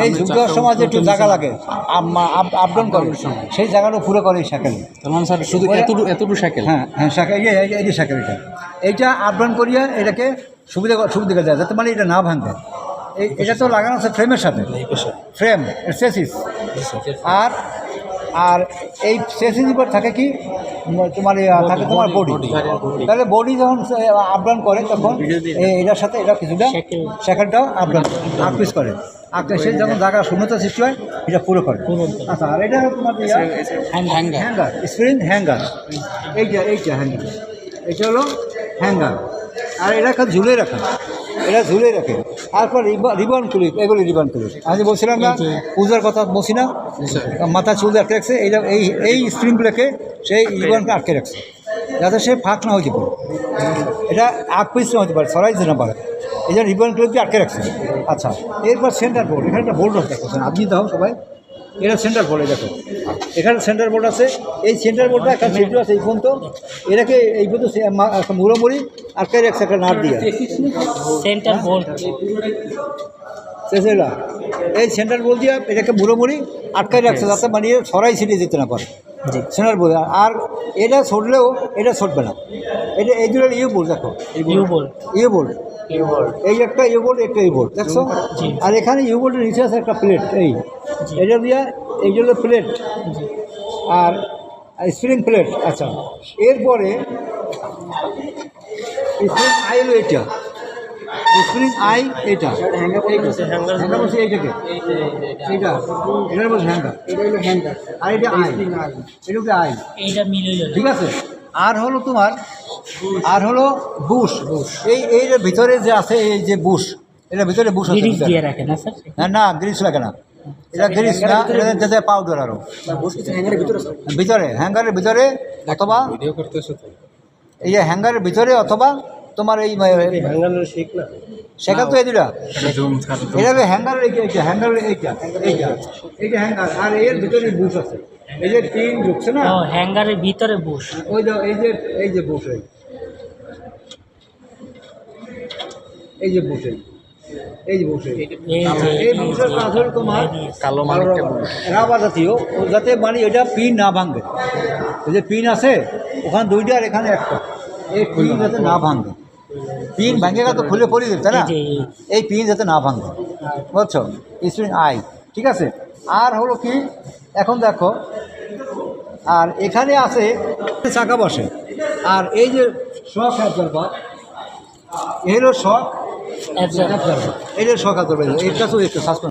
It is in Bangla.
এই ঝুঁক দেওয়ার সময় যে একটু জায়গা লাগে আপ ডাউন করে সেই জায়গাটা পুরো করে এই সাইকেল। তার মানে স্যার শুধু এতটুকু সাইকেল? হ্যাঁ হ্যাঁ, সাইকেল এই যে সাইকেল এইটা আপ ডাউন করিয়া এটাকে সুবিধা দেয় যাতে মানে এটা না ভাঙে। এটা তো লাগানো আছে ফ্রেমের সাথে, ফ্রেম চেসিস। আর এই চেসিস উপর থাকে কি তোমার থাকে তোমার বডি। তাহলে বডি যখন আপ ডাউন করে তখন এটার সাথে এটা কিছুটা সাইকেলটাও আপ ডাউন আপিস করে। সে যখন জায়গা শূন্যতা সৃষ্টি হয় এটা পুরো করে। আচ্ছা, আর এটা তোমার হ্যাঙ্গার, স্প্রিং হ্যাঙ্গার। এইটা হ্যাঙ্গার, এটা হলো হ্যাঙ্গার। আর এটা ঝুলে রাখা, এটা ঝুলে রাখে। তারপর রিবন ক্লিপ, এগুলি রিবন ক্লিপ। আমি বলছিলাম না পূজার কথা বলছি না, মাথা চুল আটকে রাখছে। এইটা এই স্প্রিংগুলোকে সেই রিবনকে আটকে রাখছে যাতে সে ফাঁক না হতে পারে, এটা আগ পিস না হতে পারে, সরাইতে না পারে। এই জন্য রিবন ক্লিপকে আটকে রাখছে। আচ্ছা, এরপর সেন্টার বোর্ড। এখানে একটা বোর্ড দেখছেন আপনি, দাও সবাই। এটা সেন্টার বোর্ডে দেখো, এখানে সেন্টার বোর্ড আছে। এই সেন্টার বোর্ডটা একটা সেন্টার আছে এই পর্যন্ত, এটাকে এই পর্যন্ত মুড়োমুড়ি আটকে রাখছে একটা নাট দিয়ে। সেন্টার বোর্ড এই সেন্টার বোর্ড দিয়ে এটাকে মুড়োমুড়ি আটকাই রাখছে যাতে মানে সরাই ছিটিয়ে যেতে না পারে সেন্টার বোর্ড। আর এটা ছড়লেও এটা ছড়বে না। এটা এই দুটো ইউ বোর্ড দেখো, ইউ বোর্ড এই একটা ইউ বোর্ড, একটা ইউ বোর্ড দেখছো। আর এখানে ইউ বোর্ডের নিচে আছে একটা প্লেট, এটা দিয়া এইগুলো প্লেট আর স্প্রিং প্লেট। আচ্ছা, এরপরে স্প্রিং আই হলো এটা, স্প্রিং আই এটা হ্যাঙ্গার বলছে এইটাকে, এইটা এটার বলছে হ্যাঙ্গার, এটা হলো হ্যাঙ্গার। আর এটা আই, এটা হচ্ছে আই, ঠিক আছে। আর হলো তোমার বুশ। এর ভিতরে যে আছে এই যে বুশ, এটার ভিতরে বুশ আছে। না গ্রিস লাগে না, এটা গ্রিস না, এটা পাউডার। আরও হ্যাঙ্গারের ভিতরে অথবা এই যে হ্যাঙ্গারের ভিতরে অথবা তোমার এই সেখান তো এই দুটা এটা হ্যাঙ্গারের হ্যাঙ্গারের এইটা হ্যাঙ্গার। আর এর ভিতরে বুশ আছে, এই যে টিন ঢুকছে না হ্যাঙ্গারের ভিতরে বুশ, ওই যে বুশ, এই যে বুশ, এই বুশের কাজ হল তোমার কালো রাবার জাতীয়, যাতে মানে এটা পিন না ভাঙবে। ওই যে পিন আছে ওখানে দুইটা আর এখানে একটা, এই পিন যাতে না ভাঙবে। পিন ভাঙে তো খুলে পড়ে দেবে, তাই না? এই পিন যাতে না ভাঙবে, বুঝছো? স্প্রিং আই, ঠিক আছে। আর হলো কি এখন দেখো, আর এখানে আছে চাকা বসে। আর এই যে শক অ্যাবজর্ভার, এই হলো শক, এটা শক অ্যাবজর্ভার, এটা তো একটু সাসপেন্স।